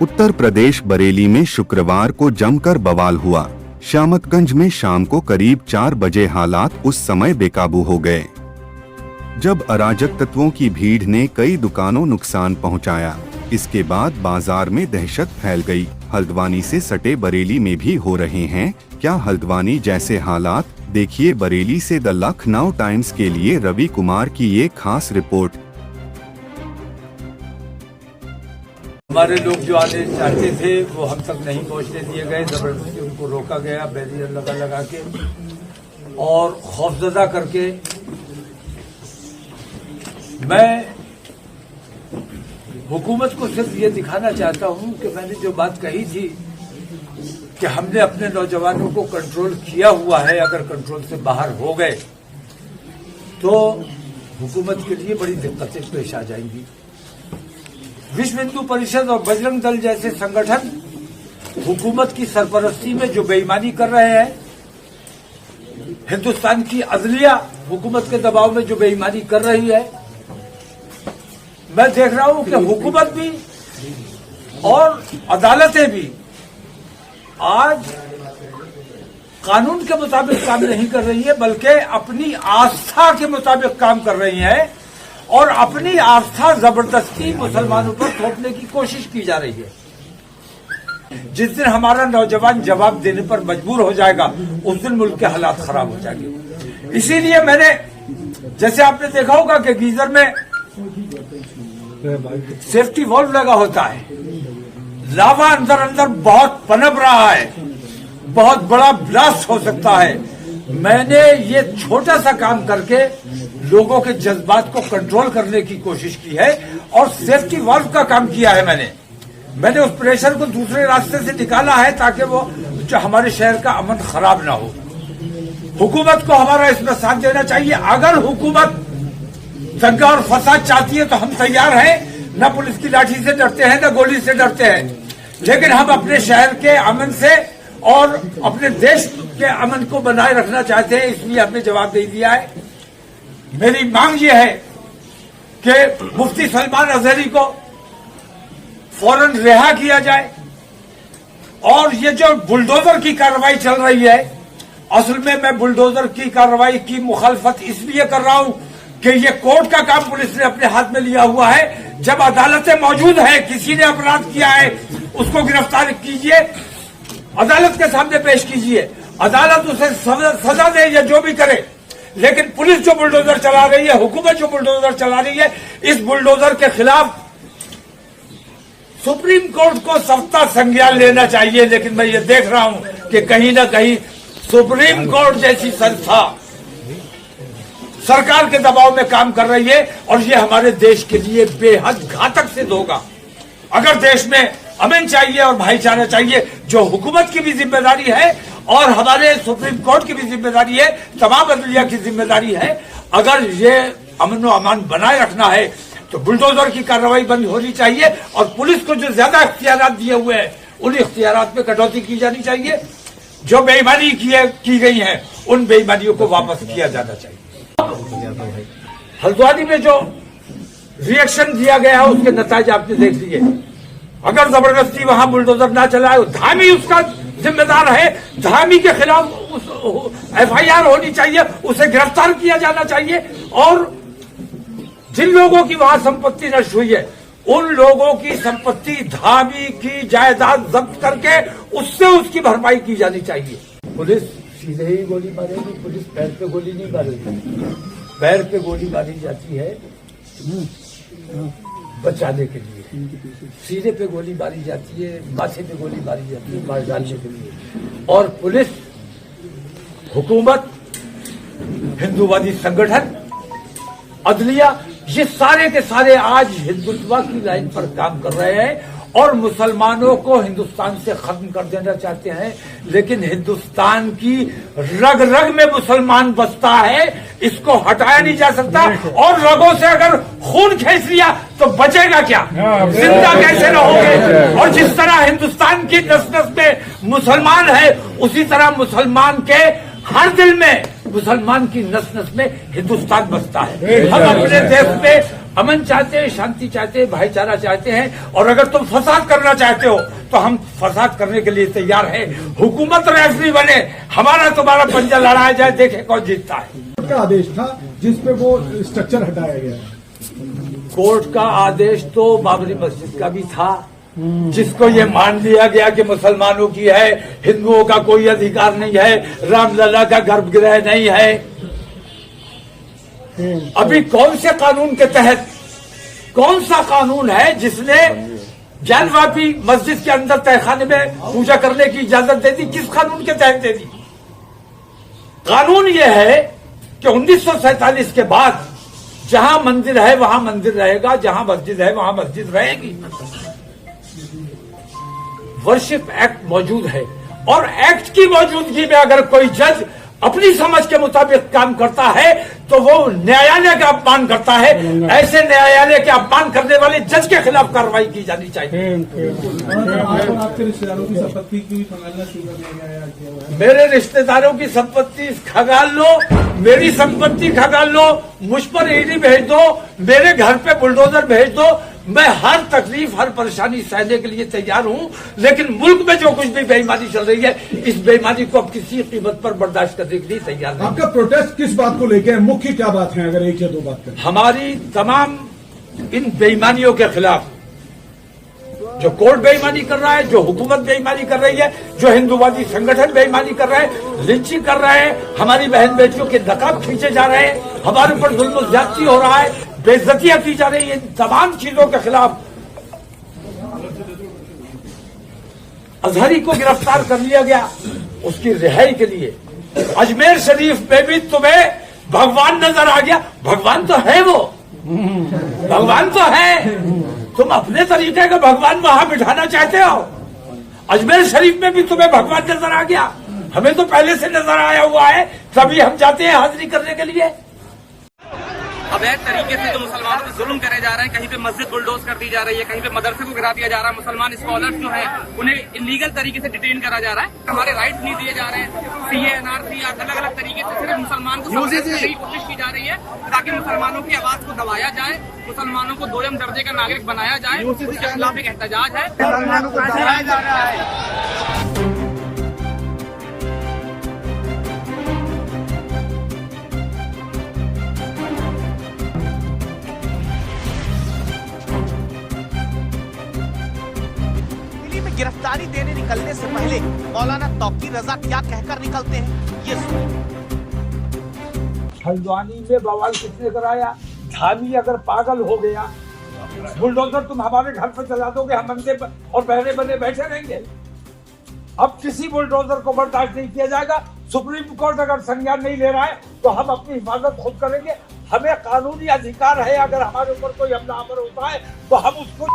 उत्तर प्रदेश बरेली में शुक्रवार को जमकर बवाल हुआ। शामतगंज में शाम को करीब 4 बजे हालात उस समय बेकाबू हो गए, जब अराजक तत्वों की भीड़ ने कई दुकानों नुकसान पहुंचाया। इसके बाद बाजार में दहशत फैल गई। हल्द्वानी से सटे बरेली में भी हो रहे हैं क्या हल्द्वानी जैसे हालात? देखिए बरेली से द लखनऊ टाइम्स के लिए रवि कुमार की ये खास रिपोर्ट। हमारे लोग जो आने चाहते थे वो हम तक नहीं पहुंचने दिए गए, जबरदस्ती उनको रोका गया बैरियर लगा के और खौफजदा करके। मैं हुकूमत को सिर्फ ये दिखाना चाहता हूं कि मैंने जो बात कही थी कि हमने अपने नौजवानों को कंट्रोल किया हुआ है, अगर कंट्रोल से बाहर हो गए तो हुकूमत के लिए बड़ी दिक्कतें पेश आ जाएंगी। विश्व हिंदू परिषद और बजरंग दल जैसे संगठन हुकूमत की सरपरस्ती में जो बेईमानी कर रहे हैं, हिंदुस्तान की अदलिया हुकूमत के दबाव में जो बेईमानी कर रही है, मैं देख रहा हूं कि हुकूमत भी और अदालतें भी आज कानून के मुताबिक काम नहीं कर रही है, बल्कि अपनी आस्था के मुताबिक काम कर रही है और अपनी आस्था जबरदस्ती मुसलमानों पर थोपने की कोशिश की जा रही है। जिस दिन हमारा नौजवान जवाब देने पर मजबूर हो जाएगा, उस दिन मुल्क के हालात खराब हो जाएंगे। इसीलिए मैंने, जैसे आपने देखा होगा कि गीजर में सेफ्टी वॉल्व लगा होता है, लावा अंदर अंदर बहुत पनप रहा है, बहुत बड़ा ब्लास्ट हो सकता है। मैंने ये छोटा सा काम करके लोगों के जज्बात को कंट्रोल करने की कोशिश की है और सेफ्टी वाल्व का काम किया है। मैंने उस प्रेशर को दूसरे रास्ते से निकाला है ताकि वो हमारे शहर का अमन खराब ना हो। हुकूमत को हमारा इसमें साथ देना चाहिए। अगर हुकूमत दंगा और फसाद चाहती है तो हम तैयार हैं। न पुलिस की लाठी से डरते हैं, न गोली से डरते हैं, लेकिन हम अपने शहर के अमन से और अपने देश के अमन को बनाए रखना चाहते हैं, इसलिए हमने जवाब दे दिया है। मेरी मांग ये है कि मुफ्ती सलमान अजहरी को फौरन रिहा किया जाए और ये जो बुलडोजर की कार्रवाई चल रही है, असल में मैं बुलडोजर की कार्रवाई की मुखालफत इसलिए कर रहा हूं कि ये कोर्ट का काम पुलिस ने अपने हाथ में लिया हुआ है। जब अदालतें मौजूद है, किसी ने अपराध किया है, उसको गिरफ्तार कीजिए, अदालत के सामने पेश कीजिए, अदालत उसे सजा दे या जो भी करे। लेकिन पुलिस जो बुलडोजर चला रही है, हुकूमत जो बुलडोजर चला रही है, इस बुलडोजर के खिलाफ सुप्रीम कोर्ट को सख्त संज्ञान लेना चाहिए। लेकिन मैं ये देख रहा हूं कि कहीं ना कहीं सुप्रीम कोर्ट जैसी संस्था सरकार के दबाव में काम कर रही है और ये हमारे देश के लिए बेहद घातक सिद्ध होगा। अगर देश में अमन चाहिए और भाईचारा चाहिए, जो हुकूमत की भी जिम्मेदारी है और हमारे सुप्रीम कोर्ट की भी जिम्मेदारी है, तमाम अदलिया की जिम्मेदारी है, अगर ये अमन व अमान बनाए रखना है तो बुलडोजर की कार्रवाई बंद होनी चाहिए और पुलिस को जो ज्यादा इख्तियारात दिए हुए हैं, उन इख्तियारात में कटौती की जानी चाहिए। जो बेईमानी की गई है, उन बेईमानियों को वापस किया जाना चाहिए। हल्द्वानी में जो रिएक्शन दिया गया है, उसके नतीजे आपने देख लिए। अगर जबरदस्ती वहां बुलडोजर ना चलाए, धामी उसका जिम्मेदार है, धामी के खिलाफ एफआईआर होनी चाहिए, उसे गिरफ्तार किया जाना चाहिए और जिन लोगों की वहां संपत्ति नष्ट हुई है, उन लोगों की संपत्ति, धामी की जायदाद जब्त करके उससे उसकी भरपाई की जानी चाहिए। पुलिस सीधे ही गोली मारेगी, पुलिस पैर पे गोली नहीं मारेगी। पैर पे गोली मारी जाती है बचाने के लिए, सीने पे गोली मारी जाती है, माथे पे गोली मारी जाती है मार डालने के लिए। और पुलिस, हुकूमत, हिंदूवादी संगठन, अदलिया, ये सारे के सारे आज हिंदुत्व की लाइन पर काम कर रहे हैं और मुसलमानों को हिंदुस्तान से खत्म कर देना चाहते हैं। लेकिन हिंदुस्तान की रग रग में मुसलमान बसता है, इसको हटाया नहीं जा सकता और रगों से अगर खून खींच लिया तो बचेगा क्या, जिंदा कैसे रहोगे। और जिस तरह हिंदुस्तान की नस नस में मुसलमान है, उसी तरह मुसलमान के हर दिल में मुसलमान की नस नस में हिंदुस्तान बसता है। हम अपने देश में अमन चाहते हैं, शांति चाहते हैं, भाईचारा चाहते हैं। और अगर तुम फसाद करना चाहते हो तो हम फसाद करने के लिए तैयार हैं। हुकूमत रेफरी बने, हमारा तुम्हारा पंजा लड़ाया जाए, देखे कौन जीतता है। का आदेश था जिसपे वो स्ट्रक्चर हटाया गया। कोर्ट का आदेश तो बाबरी मस्जिद का भी था, जिसको ये मान लिया गया कि मुसलमानों की है, हिंदुओं का कोई अधिकार नहीं है, रामलला का गर्भगृह नहीं है। अभी कौन से कानून के तहत, कौन सा कानून है जिसने ज्ञानवापी मस्जिद के अंदर तहखाने में पूजा करने की इजाजत दे दी? किस कानून के तहत दे दी? कानून यह है कि 1947 के बाद जहां मंदिर है वहां मंदिर रहेगा, जहां मस्जिद है वहां मस्जिद रहेगी। वर्शिप एक्ट मौजूद है और एक्ट की मौजूदगी में अगर कोई जज अपनी समझ के मुताबिक काम करता है तो वो न्यायालय का अपमान करता है। ऐसे न्यायालय के अपमान करने वाले जज के खिलाफ कार्रवाई की जानी चाहिए। आपके रिश्तेदारों की संपत्ति की खंगालना शुरू कर दिया गया है। मेरे रिश्तेदारों की संपत्ति खंगाल लो, मेरी संपत्ति खंगाल लो, मुझ पर ईडी भेज दो, मेरे घर पे बुलडोजर भेज दो, मैं हर तकलीफ हर परेशानी सहने के लिए तैयार हूं। लेकिन मुल्क में जो कुछ भी बेईमानी चल रही है, इस बेईमानी को अब किसी कीमत पर बर्दाश्त करने के लिए तैयार नहीं। आपका प्रोटेस्ट किस बात को लेकर है? मुख्य क्या बात है, अगर एक या दो बात करें? हमारी तमाम इन बेईमानियों के खिलाफ, जो कोर्ट बेईमानी कर रहा है, जो हुकूमत बेईमानी कर रही है, जो हिंदूवादी संगठन बेईमानी कर रहे हैं, लिंचिंग कर रहे हैं, हमारी बहन बेटियों के नकाब खींचे जा रहे हैं, हमारे ऊपर जुल्म ज्यादती हो रहा है, बेइज्जतियां की जा रही है, इन तमाम चीजों के खिलाफ अजहरी को गिरफ्तार कर लिया गया। उसकी रिहाई के लिए अजमेर शरीफ में भी तुम्हें भगवान नजर आ गया। भगवान तो है, वो भगवान तो है, तुम अपने तरीके का भगवान वहां बिठाना चाहते हो। अजमेर शरीफ में भी तुम्हें भगवान नजर आ गया, हमें तो पहले से नजर आया हुआ है, तभी हम जाते हैं हाजिरी करने के लिए। अवैध तरीके से जो मुसलमानों पर जुल्म करे जा रहे हैं, कहीं पे मस्जिद बुलडोज कर दी जा रही है, कहीं पे मदरसे को गिरा दिया जा रहा है, मुसलमान स्कॉलर्स जो हैं उन्हें इलीगल तरीके से डिटेन करा जा रहा है, हमारे राइट्स नहीं दिए जा रहे हैं। सीए, एनआरसी, अलग अलग तरीके से सिर्फ मुसलमान को समझाने की कोशिश की जा रही है ताकि मुसलमानों की आवाज को दबाया जाए, मुसलमानों को दोयम दर्जे का नागरिक बनाया जाए। उसके खिलाफ एक एहतजाज है, मुसलमानों को दबाया जा रहा है। गिरफ्तारी देने निकलने से पहले मौलाना तौकीर रजा क्या कहकर निकलते हैं, ये सुनिए। हल्द्वानी में बवाल किसने कराया? धामी अगर पागल हो गया, बुलडोजर तुम हमारे घर पर चला दोगे, हम अंधे और बहरे बने बैठे रहेंगे। अब किसी बुलडोजर को बर्दाश्त नहीं किया जाएगा। सुप्रीम कोर्ट अगर संज्ञान नहीं ले रहा है तो हम अपनी हिफाजत खुद करेंगे। हमें कानूनी अधिकार है, अगर हमारे ऊपर कोई हमलावर होता है तो हम उसको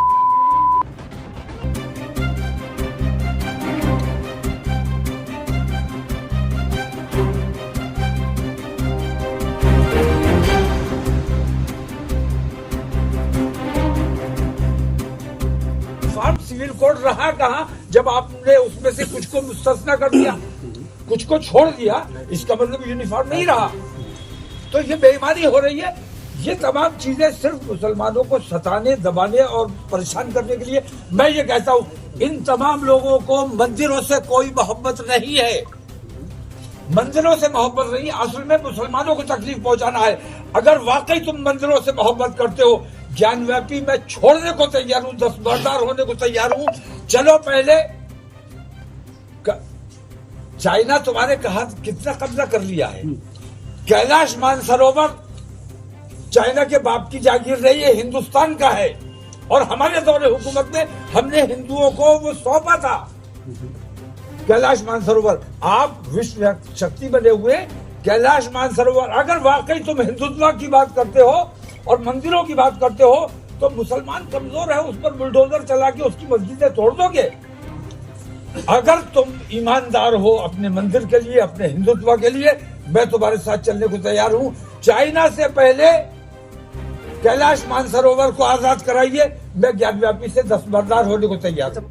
सिविल कोड रहा कहां जब आपने उसमें से कुछ को मुस्तस्ना कर दिया, कुछ को छोड़ दिया, इसका मतलब यूनिफॉर्म नहीं रहा। तो ये बेईमानी हो रही है। ये तमाम चीजें सिर्फ मुसलमानों को सताने, दबाने और परेशान करने के लिए। मैं ये कहता हूं, इन तमाम लोगों को मंदिरों से कोई मोहब्बत नहीं है, मंदिरों से मोहब्बत नहीं, असल में मुसलमानों को तकलीफ पहुंचाना है। अगर वाकई तुम मंदिरों से मोहब्बत करते हो, ज्ञानव्यापी मैं छोड़ने को तैयार हूं, दस्तबरदार होने को तैयार हूं। चलो पहले चाइना तुम्हारे कहा कितना कब्जा कर लिया है। कैलाश मानसरोवर चाइना के बाप की जागीर रही है, हिंदुस्तान का है। और हमारे दौरे हुकूमत में हमने हिंदुओं को वो सौंपा था कैलाश मानसरोवर। आप विश्व शक्ति बने हुए कैलाश मानसरोवर, अगर वाकई तुम हिंदुत्व की बात करते हो और मंदिरों की बात करते हो तो मुसलमान कमजोर है, उस पर बुलडोजर चला के उसकी मस्जिदें तोड़ दोगे। अगर तुम ईमानदार हो अपने मंदिर के लिए, अपने हिंदुत्व के लिए, मैं तुम्हारे साथ चलने को तैयार हूं। चाइना से पहले कैलाश मानसरोवर को आजाद कराइए, मैं ज्ञानव्यापी से दस्तबरदार होने को तैयार हूं।